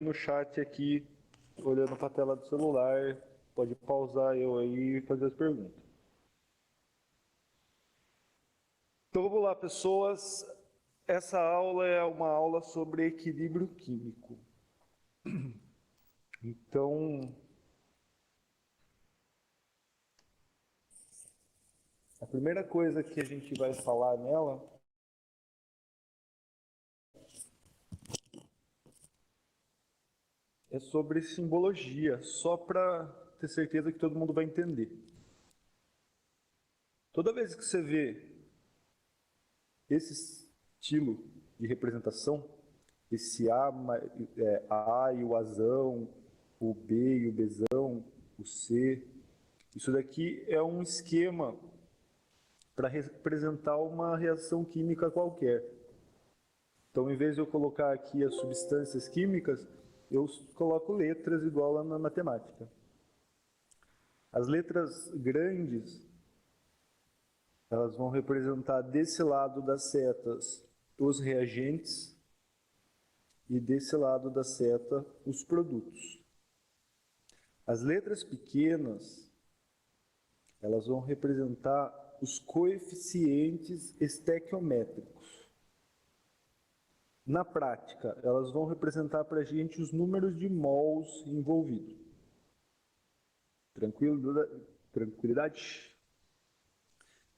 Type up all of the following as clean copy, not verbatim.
no chat aqui, olhando para a tela do celular, pode pausar eu aí e fazer as perguntas. Então vamos lá, pessoas. Essa aula é uma aula sobre equilíbrio químico. Então, a primeira coisa que a gente vai falar nela é sobre simbologia, só para ter certeza que todo mundo vai entender. Toda vez que você vê esse estilo de representação, esse A e o Azão, o B e o Bzão, o C, isso daqui é um esquema para representar uma reação química qualquer. Então, em vez de eu colocar aqui as substâncias químicas, eu coloco letras igual lá na matemática. As letras grandes, elas vão representar desse lado das setas os reagentes e desse lado da seta os produtos. As letras pequenas, elas vão representar os coeficientes estequiométricos. Na prática, elas vão representar para a gente os números de mols envolvidos. Tranquilidade?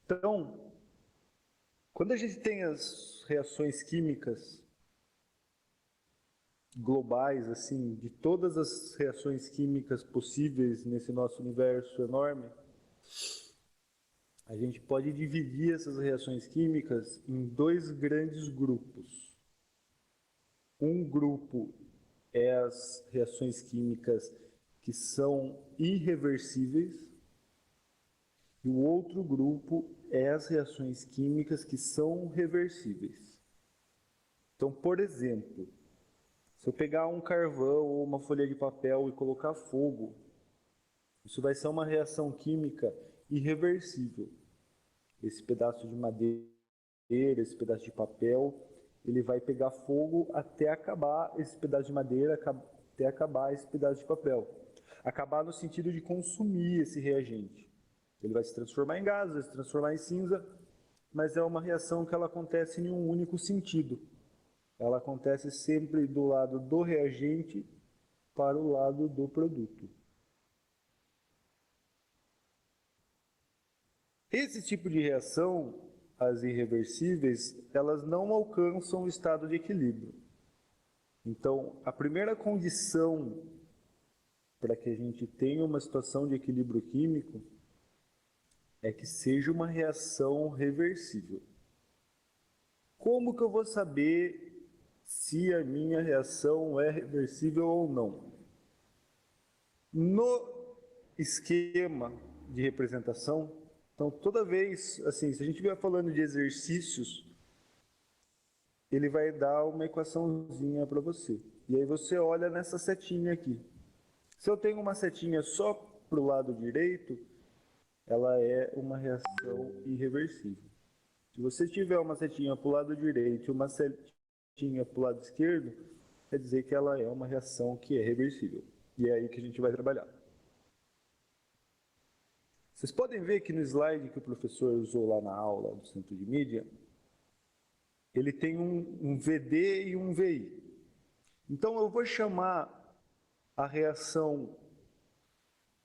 Então, quando a gente tem as reações químicas globais, assim, de todas as reações químicas possíveis nesse nosso universo enorme, a gente pode dividir essas reações químicas em dois grandes grupos. Um grupo é as reações químicas que são irreversíveis, e o outro grupo é as reações químicas que são reversíveis. Então, por exemplo, se eu pegar um carvão ou uma folha de papel e colocar fogo, isso vai ser uma reação química irreversível. Esse pedaço de madeira, esse pedaço de papel, ele vai pegar fogo até acabar esse pedaço de madeira, até acabar esse pedaço de papel. Acabar no sentido de consumir esse reagente. Ele vai se transformar em gás, vai se transformar em cinza, mas é uma reação que ela acontece em um único sentido. Ela acontece sempre do lado do reagente para o lado do produto. Esse tipo de reação, as irreversíveis, elas não alcançam o estado de equilíbrio. Então, a primeira condição para que a gente tenha uma situação de equilíbrio químico é que seja uma reação reversível. Como que eu vou saber se a minha reação é reversível ou não? No esquema de representação, então toda vez, assim, se a gente estiver falando de exercícios, ele vai dar uma equaçãozinha para você. E aí você olha nessa setinha aqui. Se eu tenho uma setinha só para o lado direito, ela é uma reação irreversível. Se você tiver uma setinha para o lado direito e uma setinha para o lado esquerdo, quer dizer que ela é uma reação que é reversível. E é aí que a gente vai trabalhar. Vocês podem ver que no slide que o professor usou lá na aula do Centro de Mídia, ele tem um VD e um VI. Então eu vou chamar a reação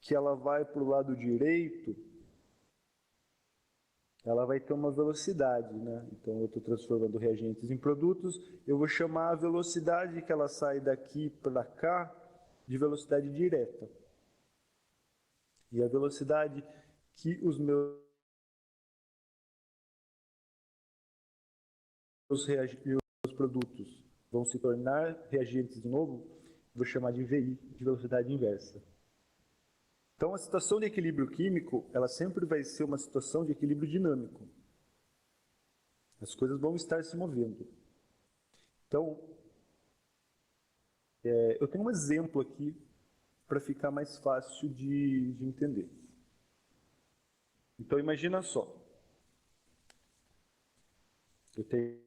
que ela vai para o lado direito, ela vai ter uma velocidade, né? Então eu estou transformando reagentes em produtos, eu vou chamar a velocidade que ela sai daqui para cá de velocidade direta. E a velocidade que os meus produtos vão se tornar reagentes de novo, vou chamar de VI, de velocidade inversa. Então, a situação de equilíbrio químico, ela sempre vai ser uma situação de equilíbrio dinâmico. As coisas vão estar se movendo. Então, eu tenho um exemplo aqui para ficar mais fácil de entender. Então, imagina só. Eu tenho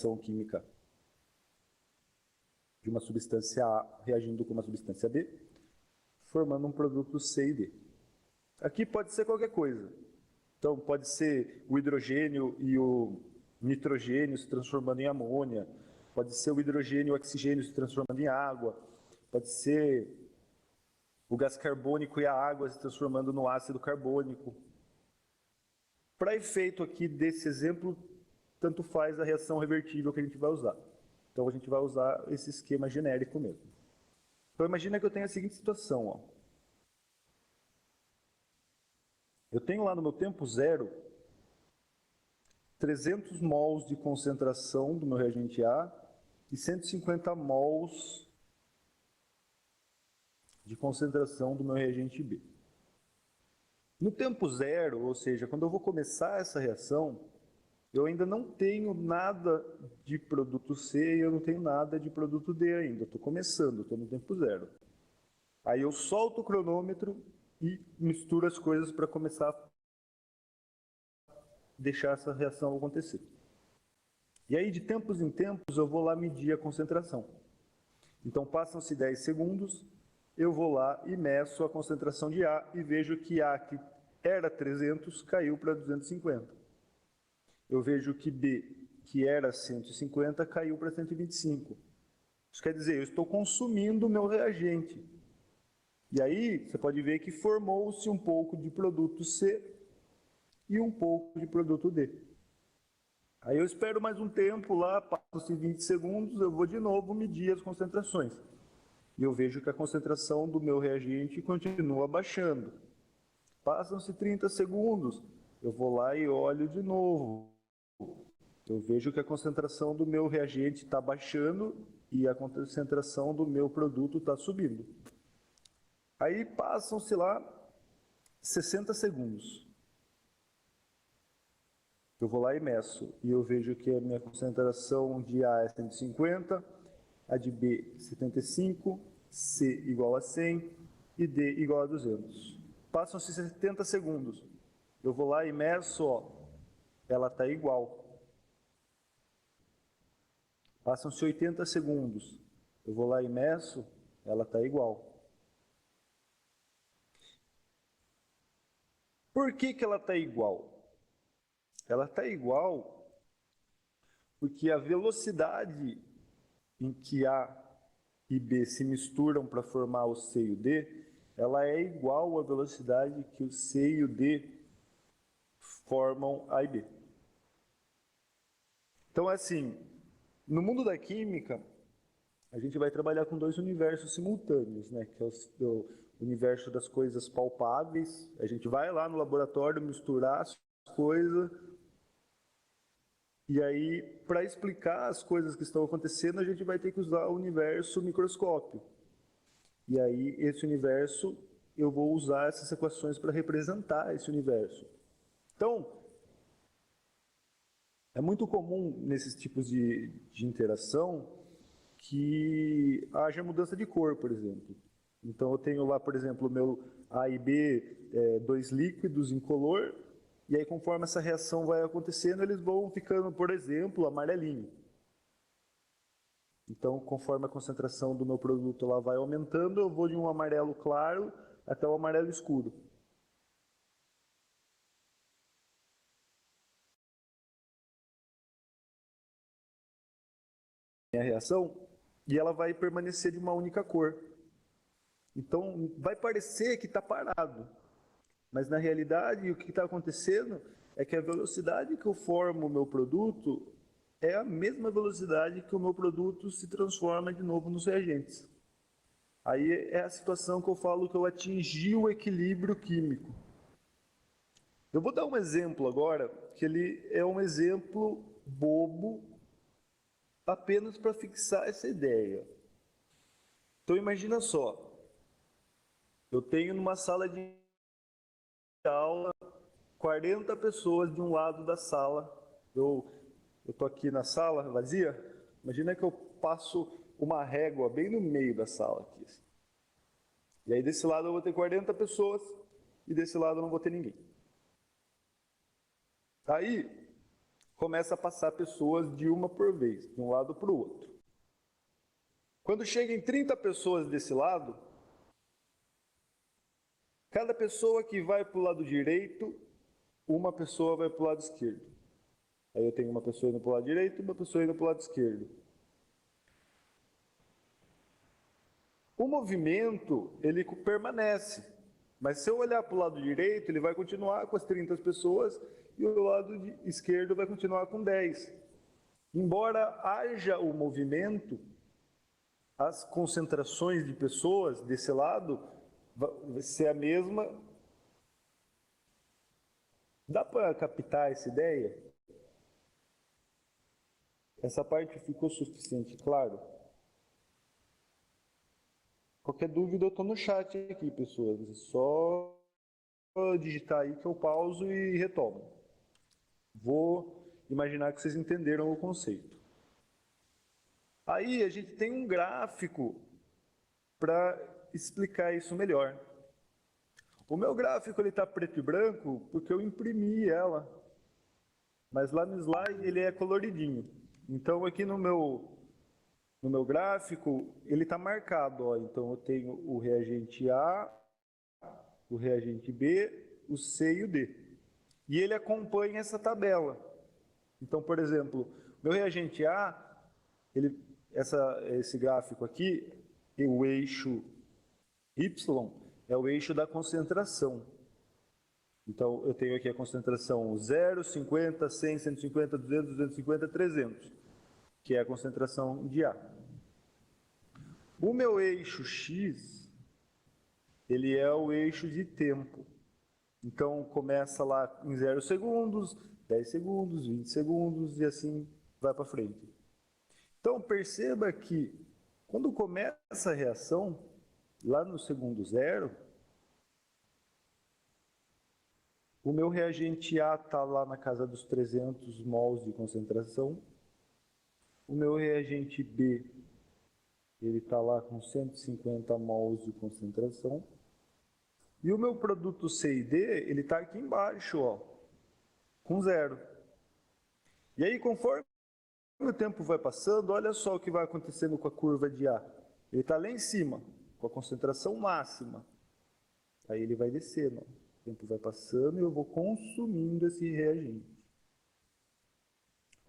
reação química de uma substância A reagindo com uma substância B, formando um produto C e D. Aqui pode ser qualquer coisa. Então, pode ser o hidrogênio e o nitrogênio se transformando em amônia, pode ser o hidrogênio e o oxigênio se transformando em água, pode ser o gás carbônico e a água se transformando no ácido carbônico. Para efeito aqui desse exemplo, tanto faz a reação revertível que a gente vai usar. Então, a gente vai usar esse esquema genérico mesmo. Então, imagina que eu tenho a seguinte situação. Ó. Eu tenho lá no meu tempo zero 300 mols de concentração do meu reagente A e 150 mols de concentração do meu reagente B. No tempo zero, ou seja, quando eu vou começar essa reação, eu ainda não tenho nada de produto C e eu não tenho nada de produto D ainda. Eu estou começando, estou no tempo zero. Aí eu solto o cronômetro e misturo as coisas para começar a deixar essa reação acontecer. E aí, de tempos em tempos, eu vou lá medir a concentração. Então, passam-se 10 segundos, eu vou lá e meço a concentração de A e vejo que A, que era 300, caiu para 250. Eu vejo que B, que era 150, caiu para 125. Isso quer dizer, eu estou consumindo o meu reagente. E aí, você pode ver que formou-se um pouco de produto C e um pouco de produto D. Aí eu espero mais um tempo lá, passam-se 20 segundos, eu vou de novo medir as concentrações. E eu vejo que a concentração do meu reagente continua baixando. Passam-se 30 segundos, eu vou lá e olho de novo. Eu vejo que a concentração do meu reagente está baixando e a concentração do meu produto está subindo. Aí passam-se lá 60 segundos. Eu vou lá e meço, e eu vejo que a minha concentração de A é 150, a de B 75, C igual a 100 e D igual a 200. Passam-se 70 segundos. Eu vou lá e meço, ó, ela está igual. Passam-se 80 segundos. Eu vou lá e meço, ela está igual. Por que ela está igual? Ela está igual porque a velocidade em que A e B se misturam para formar o C e o D, ela é igual à velocidade que o C e o D formam A e B. Então, assim, no mundo da química, a gente vai trabalhar com dois universos simultâneos, né? Que é o universo das coisas palpáveis. A gente vai lá no laboratório misturar as coisas. E aí, para explicar as coisas que estão acontecendo, a gente vai ter que usar o universo microscópio. E aí, esse universo, eu vou usar essas equações para representar esse universo. Então, é muito comum nesses tipos de interação que haja mudança de cor, por exemplo. Então, eu tenho lá, por exemplo, o meu A e B, dois líquidos incolor, e aí, conforme essa reação vai acontecendo, eles vão ficando, por exemplo, amarelinho. Então, conforme a concentração do meu produto lá vai aumentando, eu vou de um amarelo claro até o amarelo escuro. É a reação, e ela vai permanecer de uma única cor. Então, vai parecer que está parado, mas na realidade o que está acontecendo é que a velocidade que eu formo o meu produto é a mesma velocidade que o meu produto se transforma de novo nos reagentes. Aí é a situação que eu falo que eu atingi o equilíbrio químico. Eu vou dar um exemplo agora, que ele é um exemplo bobo, apenas para fixar essa ideia. Então imagina só, eu tenho numa sala de aula 40 pessoas de um lado da sala. Eu estou aqui na sala vazia. Imagina que eu passo uma régua bem no meio da sala aqui. E aí desse lado eu vou ter 40 pessoas e desse lado eu não vou ter ninguém. Aí, começa a passar pessoas de uma por vez, de um lado para o outro. Quando chega em 30 pessoas desse lado, cada pessoa que vai para o lado direito, uma pessoa vai para o lado esquerdo. Aí eu tenho uma pessoa indo para o lado direito e uma pessoa indo para o lado esquerdo. O movimento, ele permanece, mas se eu olhar para o lado direito, ele vai continuar com as 30 pessoas e o lado esquerdo vai continuar com 10. Embora haja o movimento, as concentrações de pessoas desse lado vai ser a mesma. Dá para captar essa ideia? Essa parte ficou suficiente, claro? Qualquer dúvida eu estou no chat aqui, pessoas. É só digitar aí que eu pauso e retomo. Vou imaginar que vocês entenderam o conceito. Aí a gente tem um gráfico para explicar isso melhor. O meu gráfico está preto e branco porque eu imprimi ela, mas lá no slide ele é coloridinho. Então aqui no meu gráfico ele está marcado. Ó. Então eu tenho o reagente A, o reagente B, o C e o D. E ele acompanha essa tabela. Então, por exemplo, meu reagente A, esse gráfico aqui, o eixo Y é o eixo da concentração. Então, eu tenho aqui a concentração 0, 50, 100, 150, 200, 250, 300, que é a concentração de A. O meu eixo X, ele é o eixo de tempo. Então, começa lá em 0 segundos, 10 segundos, 20 segundos e assim vai para frente. Então, perceba que quando começa a reação, lá no segundo 0, o meu reagente A está lá na casa dos 300 mols de concentração. O meu reagente B, ele está lá com 150 mols de concentração. E o meu produto C e D, ele está aqui embaixo, ó, com 0. E aí, conforme o tempo vai passando, olha só o que vai acontecendo com a curva de A. Ele está lá em cima, com a concentração máxima. Aí ele vai descendo, ó. O tempo vai passando e eu vou consumindo esse reagente.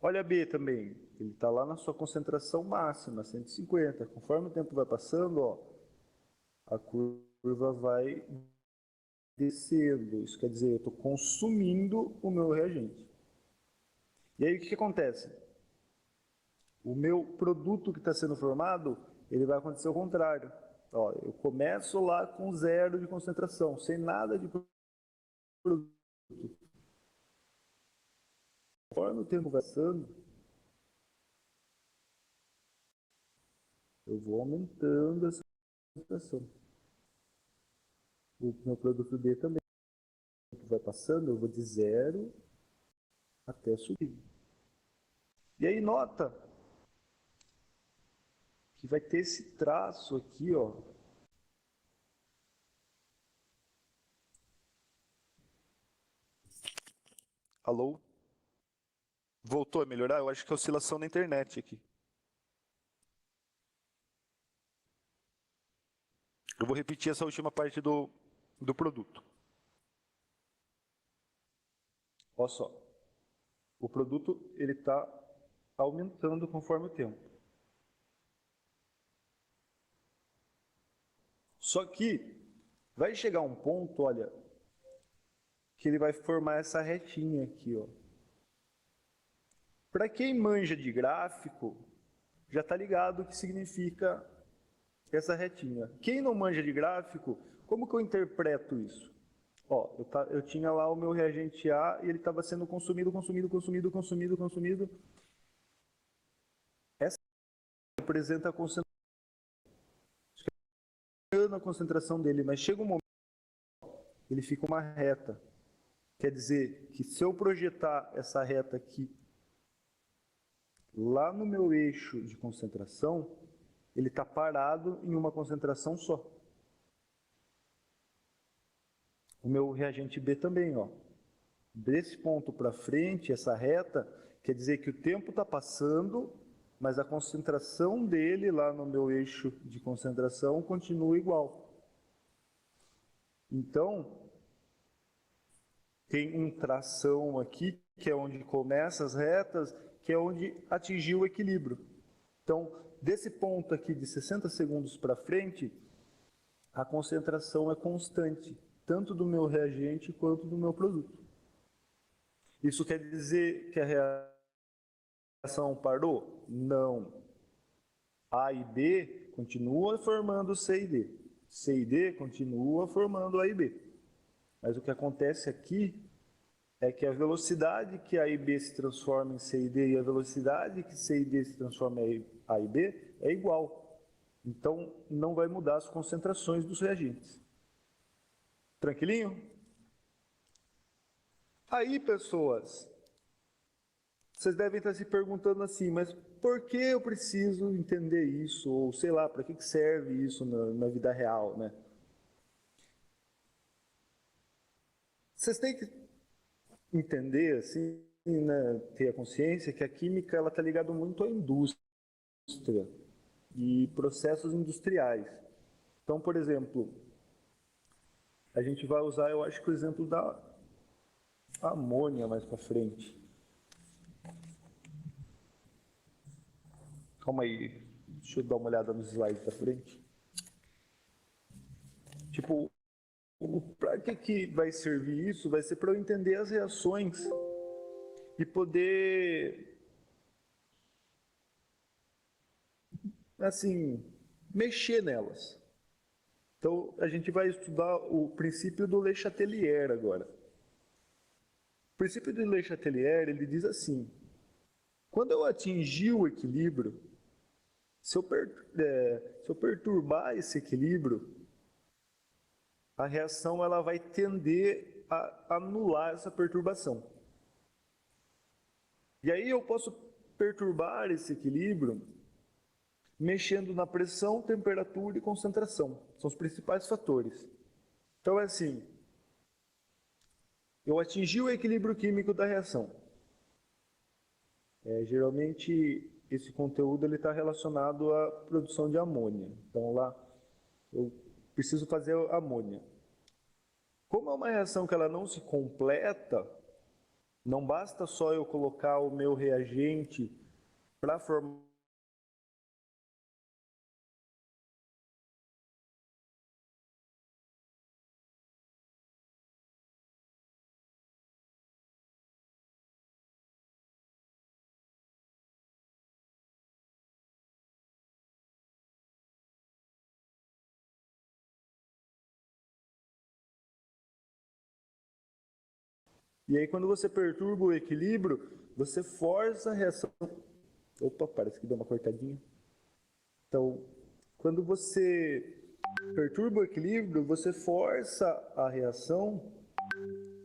Olha B também, ele está lá na sua concentração máxima, 150. Conforme o tempo vai passando, ó, a curva vai descendo. Isso quer dizer, eu estou consumindo o meu reagente. E aí o que acontece? O meu produto que está sendo formado, ele vai acontecer o contrário. Ó, eu começo lá com 0 de concentração, sem nada de produto. Conforme o tempo vai passando, eu vou aumentando essa concentração. O meu produto D também. O tempo vai passando, eu vou de 0 até subir. E aí nota que vai ter esse traço aqui, ó. Alô? Voltou a melhorar? Eu acho que é oscilação na internet aqui. Eu vou repetir essa última parte do produto. Olha só. O produto ele está aumentando conforme o tempo. Só que vai chegar um ponto, olha, que ele vai formar essa retinha aqui, ó. Para quem manja de gráfico, já está ligado o que significa essa retinha. Quem não manja de gráfico, como que eu interpreto isso? Ó, eu tinha lá o meu reagente A e ele estava sendo consumido. Essa representa a concentração dele, mas chega um momento ele fica uma reta. Quer dizer que se eu projetar essa reta aqui lá no meu eixo de concentração, ele está parado em uma concentração só. O meu reagente B também, ó. Desse ponto para frente, essa reta, Quer dizer que o tempo está passando, mas a concentração dele lá no meu eixo de concentração continua igual. Então, tem um tração aqui, que é onde começa as retas, que é onde atingiu o equilíbrio. Então, desse ponto aqui de 60 segundos para frente, a concentração é constante, tanto do meu reagente quanto do meu produto. Isso quer dizer que a reação parou? Não. A e B continua formando C e D. C e D continua formando A e B. Mas o que acontece aqui é que a velocidade que A e B se transforma em C e D e a velocidade que C e D se transforma em A e B é igual. Então, não vai mudar as concentrações dos reagentes. Tranquilinho? Aí, pessoas, vocês devem estar se perguntando assim, mas por que eu preciso entender isso? Ou sei lá, para que serve isso na vida real, né? Vocês têm que entender, assim, né, ter a consciência que a química ela está ligada muito à indústria e processos industriais. Então, por exemplo, a gente vai usar, eu acho que o exemplo da amônia mais para frente. Calma aí, deixa eu dar uma olhada nos slides para frente. Tipo, para que vai servir isso? Vai ser para eu entender as reações e poder, assim, mexer nelas. Então, a gente vai estudar o princípio do Le Chatelier agora. O princípio do Le Chatelier, ele diz assim, quando eu atingir o equilíbrio, se eu perturbar esse equilíbrio, a reação ela vai tender a anular essa perturbação. E aí eu posso perturbar esse equilíbrio mexendo na pressão, temperatura e concentração. São os principais fatores. Então é assim, eu atingi o equilíbrio químico da reação. Geralmente esse conteúdo está relacionado à produção de amônia. Então lá eu preciso fazer amônia. Como é uma reação que ela não se completa, não basta só eu colocar o meu reagente para formar E aí, quando você perturba o equilíbrio, você força a reação. Opa, parece que deu uma cortadinha. Então, quando você perturba o equilíbrio, você força a reação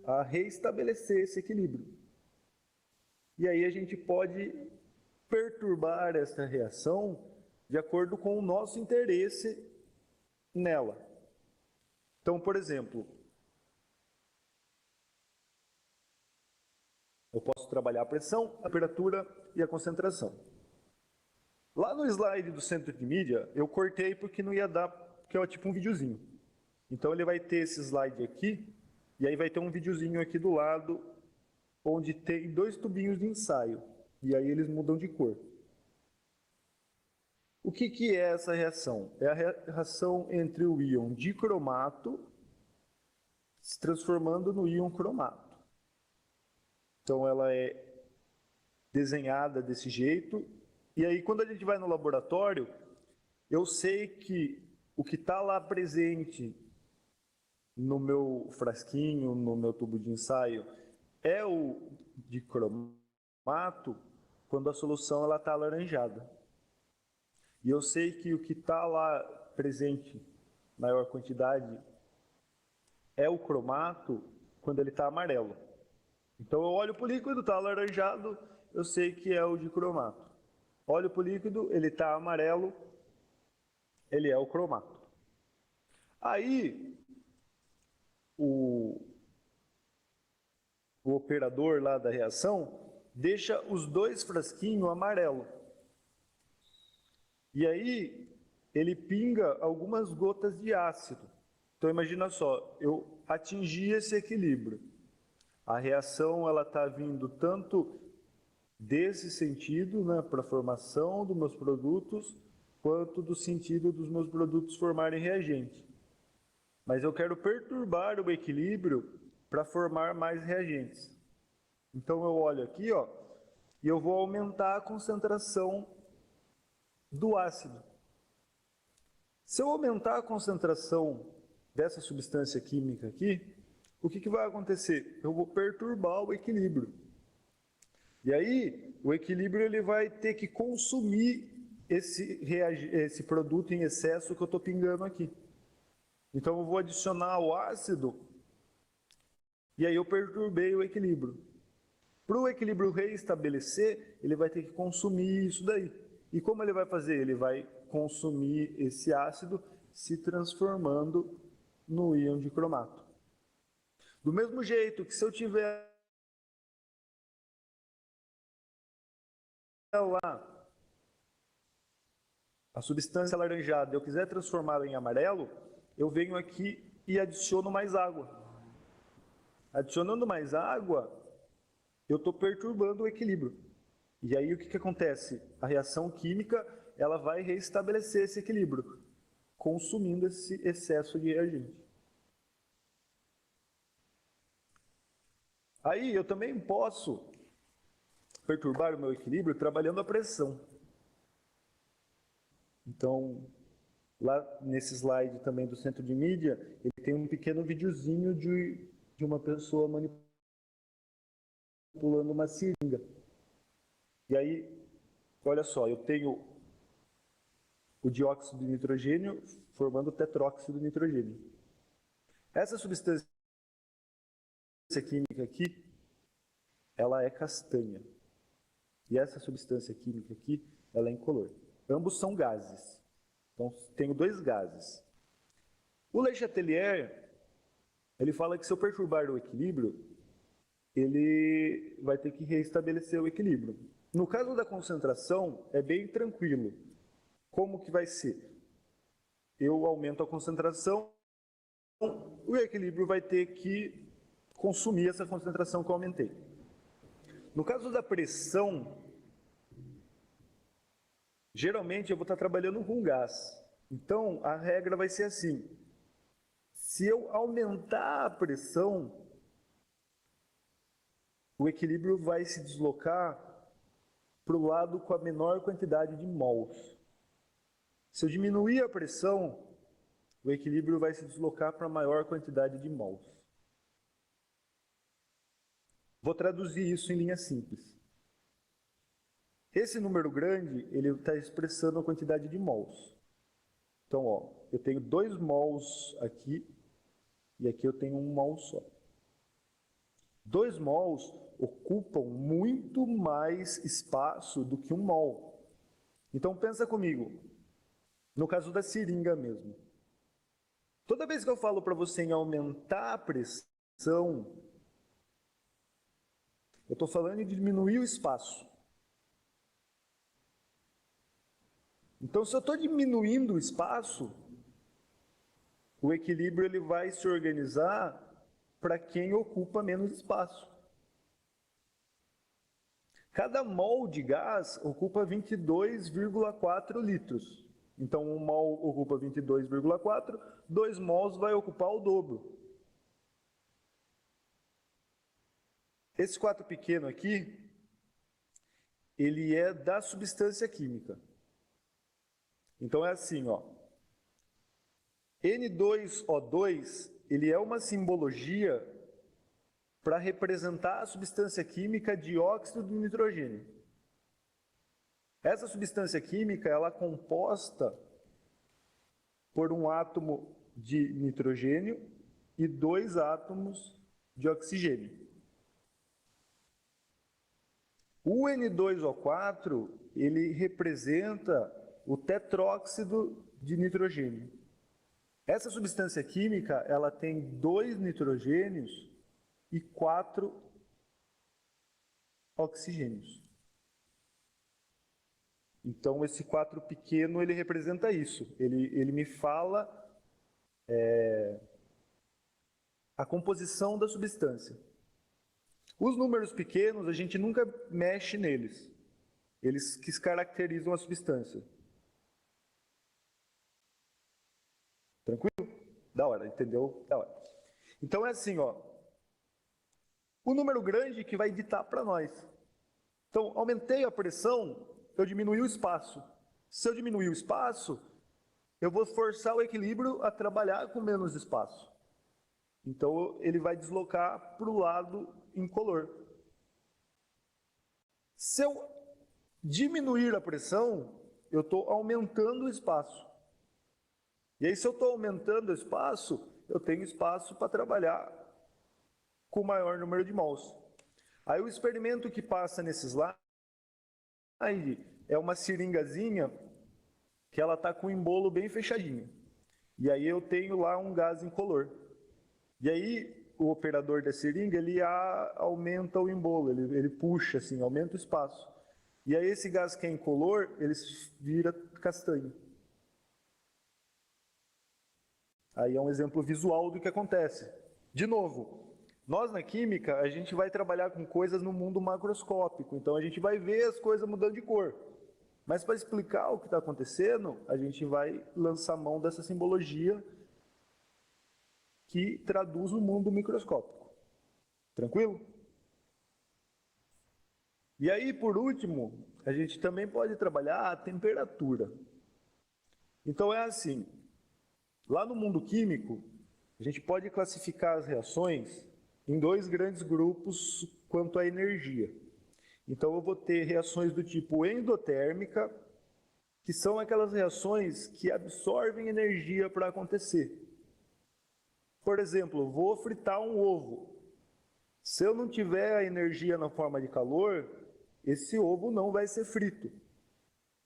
a reestabelecer esse equilíbrio. E aí a gente pode perturbar essa reação de acordo com o nosso interesse nela. Então, por exemplo, eu posso trabalhar a pressão, a temperatura e a concentração. Lá no slide do centro de mídia, eu cortei porque não ia dar, porque é tipo um videozinho. Então ele vai ter esse slide aqui, e aí vai ter um videozinho aqui do lado, onde tem 2 tubinhos de ensaio, e aí eles mudam de cor. O que é essa reação? É a reação entre o íon dicromato se transformando no íon cromato. Então ela é desenhada desse jeito, e aí quando a gente vai no laboratório, eu sei que o que está lá presente no meu frasquinho, no meu tubo de ensaio, é o dicromato quando a solução está alaranjada. E eu sei que o que está lá presente, maior quantidade, é o cromato quando ele está amarelo. Então eu olho para o líquido, está alaranjado, eu sei que é o dicromato. Olho para o líquido, ele está amarelo, ele é o cromato. Aí, o operador lá da reação deixa os dois frasquinhos amarelo. E aí ele pinga algumas gotas de ácido. Então imagina só, eu atingi esse equilíbrio. A reação ela está vindo tanto desse sentido, né, para a formação dos meus produtos, quanto do sentido dos meus produtos formarem reagente. Mas eu quero perturbar o equilíbrio para formar mais reagentes. Então eu olho aqui, ó, e eu vou aumentar a concentração do ácido. Se eu aumentar a concentração dessa substância química aqui, o que vai acontecer? Eu vou perturbar o equilíbrio. E aí, o equilíbrio ele vai ter que consumir esse produto em excesso que eu estou pingando aqui. Então eu vou adicionar o ácido e aí eu perturbei o equilíbrio. Para o equilíbrio reestabelecer, ele vai ter que consumir isso daí. E como ele vai fazer? Ele vai consumir esse ácido se transformando no íon de cromato. Do mesmo jeito que se eu tiver lá a substância alaranjada, eu quiser transformá-la em amarelo, eu venho aqui e adiciono mais água. Adicionando mais água, eu estou perturbando o equilíbrio. E aí o que acontece? A reação química ela vai reestabelecer esse equilíbrio, consumindo esse excesso de reagente. Aí eu também posso perturbar o meu equilíbrio trabalhando a pressão. Então, lá nesse slide também do centro de mídia, ele tem um pequeno videozinho de uma pessoa manipulando uma seringa. E aí, olha só, eu tenho o dióxido de nitrogênio formando o tetróxido de nitrogênio. Essa substância química aqui, ela é castanha. E essa substância química aqui, ela é incolor. Ambos são gases. Então, tenho dois gases. O Le Chatelier, ele fala que se eu perturbar o equilíbrio, ele vai ter que reestabelecer o equilíbrio. No caso da concentração, é bem tranquilo. Como que vai ser? Eu aumento a concentração, o equilíbrio vai ter que consumir essa concentração que eu aumentei. No caso da pressão, geralmente eu vou estar trabalhando com gás. Então, a regra vai ser assim. Se eu aumentar a pressão, o equilíbrio vai se deslocar para o lado com a menor quantidade de mols. Se eu diminuir a pressão, o equilíbrio vai se deslocar para a maior quantidade de mols. Vou traduzir isso em linha simples. Esse número grande, ele está expressando a quantidade de mols. Então, ó, eu tenho 2 mols aqui, e aqui eu tenho 1 mol só. 2 mols ocupam muito mais espaço do que 1 mol. Então, pensa comigo, no caso da seringa mesmo. Toda vez que eu falo para você em aumentar a pressão, eu estou falando em diminuir o espaço. Então, se eu estou diminuindo o espaço, o equilíbrio ele vai se organizar para quem ocupa menos espaço. Cada mol de gás ocupa 22,4 litros. Então, 1 mol ocupa 22,4, 2 mols vai ocupar o dobro. Esse 4 pequeno aqui, ele é da substância química. Então é assim, ó. N2O2, ele é uma simbologia para representar a substância química dióxido de nitrogênio. Essa substância química, ela é composta por um átomo de nitrogênio e 2 átomos de oxigênio. O N2O4, ele representa o tetróxido de nitrogênio. Essa substância química, ela tem 2 nitrogênios e 4 oxigênios. Então, esse 4 pequeno, ele representa isso. Ele me fala a composição da substância. Os números pequenos, a gente nunca mexe neles. Eles que caracterizam a substância. Tranquilo? Da hora, entendeu? Da hora. Então é assim, ó. O número grande que vai ditar para nós. Então, aumentei a pressão, eu diminui o espaço. Se eu diminuir o espaço, eu vou forçar o equilíbrio a trabalhar com menos espaço. Então, ele vai deslocar para o lado incolor. Se eu diminuir a pressão, eu estou aumentando o espaço. E aí, se eu estou aumentando o espaço, eu tenho espaço para trabalhar com o maior número de mols. Aí, o experimento que passa nesse slide é uma seringazinha que ela está com o embolo bem fechadinho. E aí eu tenho lá um gás incolor. E aí o operador da seringa, ele aumenta o embolo, ele puxa assim, aumenta o espaço. E aí esse gás que é incolor, ele vira castanho. Aí é um exemplo visual do que acontece. De novo, nós na química, a gente vai trabalhar com coisas no mundo macroscópico, então a gente vai ver as coisas mudando de cor. Mas para explicar o que está acontecendo, a gente vai lançar mão dessa simbologia que traduz o mundo microscópico. Tranquilo? E aí, por último, a gente também pode trabalhar a temperatura. Então é assim, lá no mundo químico, a gente pode classificar as reações em 2 grandes grupos quanto à energia. Então eu vou ter reações do tipo endotérmica, que são aquelas reações que absorvem energia para acontecer. Por exemplo, vou fritar um ovo. Se eu não tiver a energia na forma de calor, esse ovo não vai ser frito.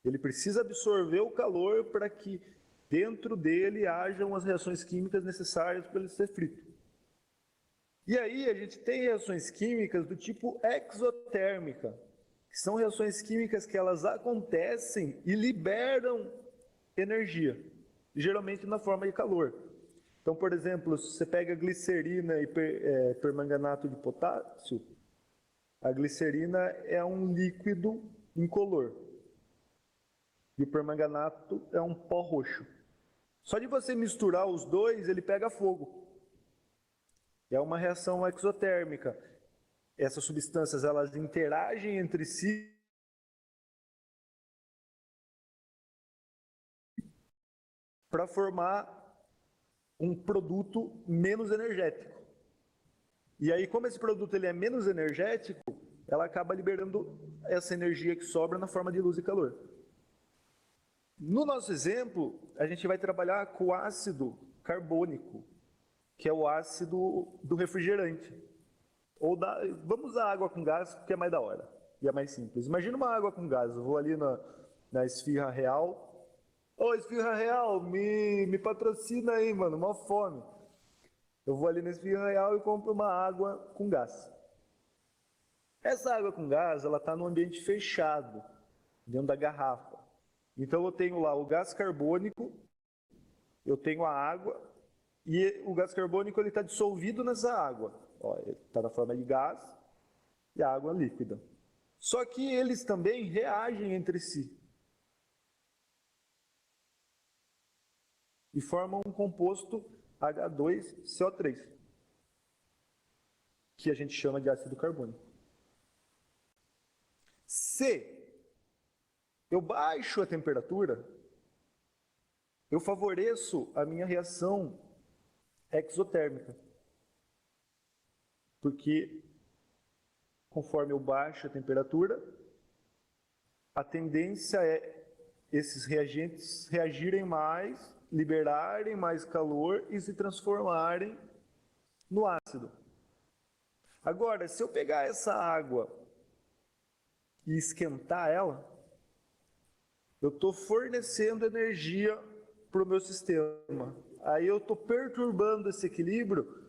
Ele precisa absorver o calor para que dentro dele hajam as reações químicas necessárias para ele ser frito. E aí a gente tem reações químicas do tipo exotérmica, que são reações químicas que elas acontecem e liberam energia, geralmente na forma de calor. Então, por exemplo, se você pega glicerina e permanganato de potássio, a glicerina é um líquido incolor e o permanganato é um pó roxo. Só de você misturar os dois, ele pega fogo. É uma reação exotérmica. Essas substâncias, elas interagem entre si para formar um produto menos energético. E aí, como esse produto ele é menos energético, ela acaba liberando essa energia que sobra na forma de luz e calor. No nosso exemplo, a gente vai trabalhar com o ácido carbônico, que é o ácido do refrigerante. Vamos usar água com gás, que é mais da hora e é mais simples. Imagina uma água com gás, eu vou ali na Esfirra Real. Ô, Esfirra Real, me patrocina aí, mano, mó fome. Eu vou ali na Esfirra Real e compro uma água com gás. Essa água com gás, ela está num ambiente fechado, dentro da garrafa. Então eu tenho lá o gás carbônico, eu tenho a água, e o gás carbônico está dissolvido nessa água. Está na forma de gás e a água líquida. Só que eles também reagem entre si. E formam um composto H2CO3, que a gente chama de ácido carbônico. Se eu baixo a temperatura, eu favoreço a minha reação exotérmica. Porque conforme eu baixo a temperatura, a tendência é esses reagentes reagirem mais, liberarem mais calor e se transformarem no ácido. Agora, se eu pegar essa água e esquentar ela, eu estou fornecendo energia para o meu sistema. Aí eu estou perturbando esse equilíbrio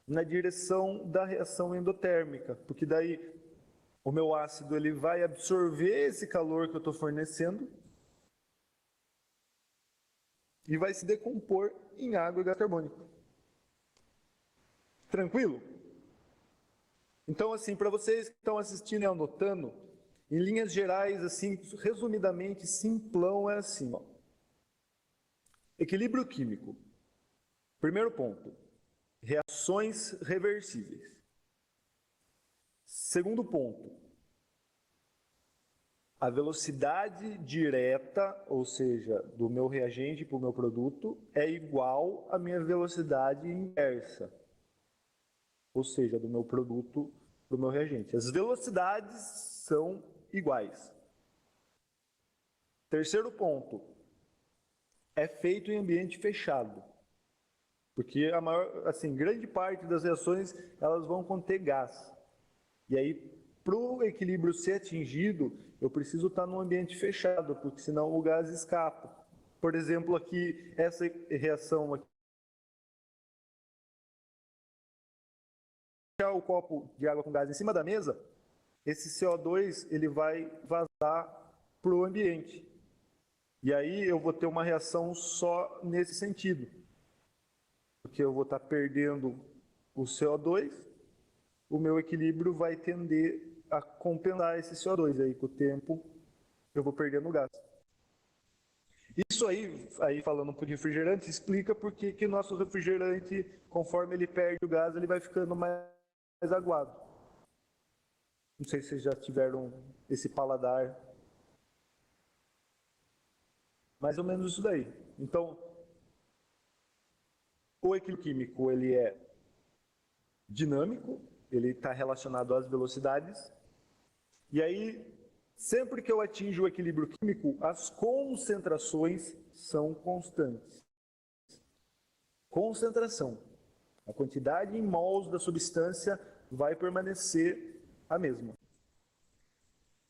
na direção da reação endotérmica, porque daí O meu ácido ele vai absorver esse calor que eu estou fornecendo e vai se decompor em água e gás carbônico. Tranquilo? Então, assim, para vocês que estão assistindo e anotando, em linhas gerais, assim, resumidamente, simplão é assim, ó. Equilíbrio químico. Primeiro ponto, reações reversíveis. Segundo ponto, a velocidade direta, ou seja, do meu reagente para o meu produto, é igual à minha velocidade inversa, ou seja, do meu produto para o meu reagente. As velocidades são iguais. Terceiro ponto, é feito em ambiente fechado, porque a maior, assim, grande parte das reações elas vão conter gás. E aí, para o equilíbrio ser atingido, eu preciso estar num ambiente fechado, porque senão o gás escapa. Por exemplo, aqui, essa reação aqui, o copo de água com gás em cima da mesa, esse CO2 ele vai vazar para o ambiente. E aí eu vou ter uma reação só nesse sentido, porque eu vou estar perdendo o CO2, o meu equilíbrio vai tender a compensar esse CO2, aí com o tempo eu vou perdendo gás. Isso aí falando um pouco de refrigerante, explica por que o nosso refrigerante, conforme ele perde o gás, ele vai ficando mais aguado. Não sei se vocês já tiveram esse paladar. Mais ou menos isso daí. Então, o equilíbrio químico ele é dinâmico, ele está relacionado às velocidades. E aí, sempre que eu atinjo o equilíbrio químico, as concentrações são constantes. Concentração. A quantidade em mols da substância vai permanecer a mesma.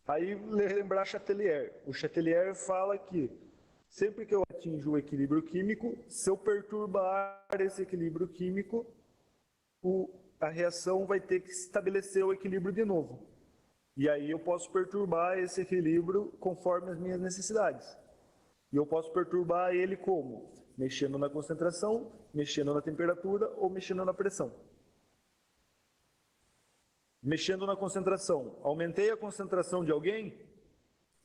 Aí, lembrar Chatelier. O Chatelier fala que sempre que eu atinjo o equilíbrio químico, se eu perturbar esse equilíbrio químico, a reação vai ter que estabelecer o equilíbrio de novo. E aí eu posso perturbar esse equilíbrio conforme as minhas necessidades. E eu posso perturbar ele como? Mexendo na concentração, mexendo na temperatura ou mexendo na pressão. Mexendo na concentração, aumentei a concentração de alguém,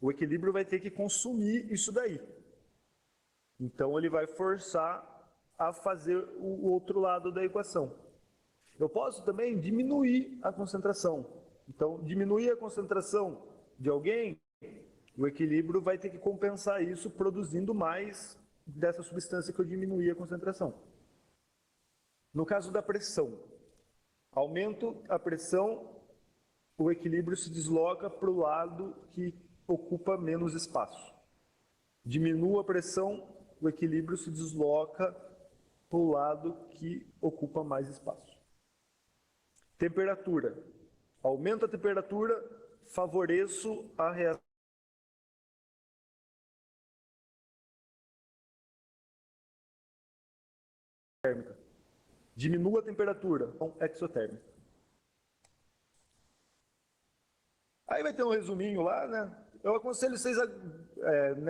o equilíbrio vai ter que consumir isso daí. Então ele vai forçar a fazer o outro lado da equação. Eu posso também diminuir a concentração. Então, diminuir a concentração de alguém, o equilíbrio vai ter que compensar isso produzindo mais dessa substância que eu diminuí a concentração. No caso da pressão, aumento a pressão, o equilíbrio se desloca para o lado que ocupa menos espaço. Diminuo a pressão, o equilíbrio se desloca para o lado que ocupa mais espaço. Temperatura. Aumento a temperatura, favoreço a reação térmica. Diminuo a temperatura, então exotérmica. Aí vai ter um resuminho lá, né? Eu aconselho vocês a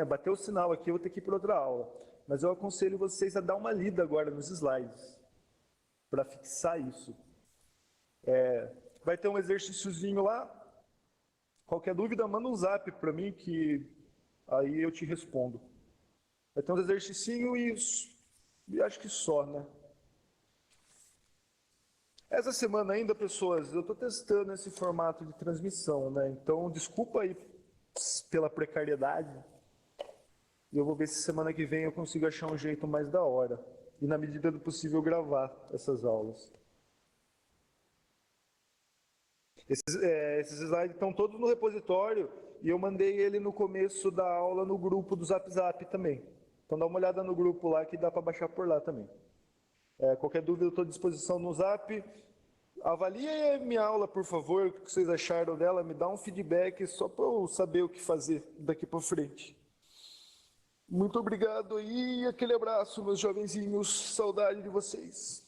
bater o sinal aqui, eu vou ter que ir para outra aula. Mas eu aconselho vocês a dar uma lida agora nos slides, para fixar isso. Vai ter um exercíciozinho lá. Qualquer dúvida, manda um zap para mim que aí eu te respondo. Vai ter um exercício e acho que só, né? Essa semana ainda, pessoas, eu estou testando esse formato de transmissão, né? Então, desculpa aí pela precariedade. Eu vou ver se semana que vem eu consigo achar um jeito mais da hora. E, na medida do possível, gravar essas aulas. Esses slides estão todos no repositório e eu mandei ele no começo da aula no grupo do Zap Zap também. Então, dá uma olhada no grupo lá que dá para baixar por lá também. Qualquer dúvida, eu estou à disposição no Zap. Avalie a minha aula, por favor, o que vocês acharam dela, me dá um feedback só para eu saber o que fazer daqui para frente. Muito obrigado e aquele abraço, meus jovenzinhos, saudade de vocês.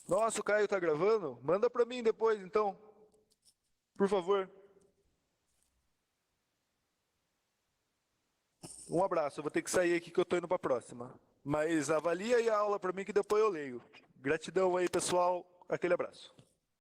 Nossa, o Caio tá gravando? Manda para mim depois, então. Por favor. Um abraço. Eu vou ter que sair aqui que eu tô indo para a próxima. Mas avalia aí a aula para mim que depois eu leio. Gratidão aí, pessoal. Aquele abraço.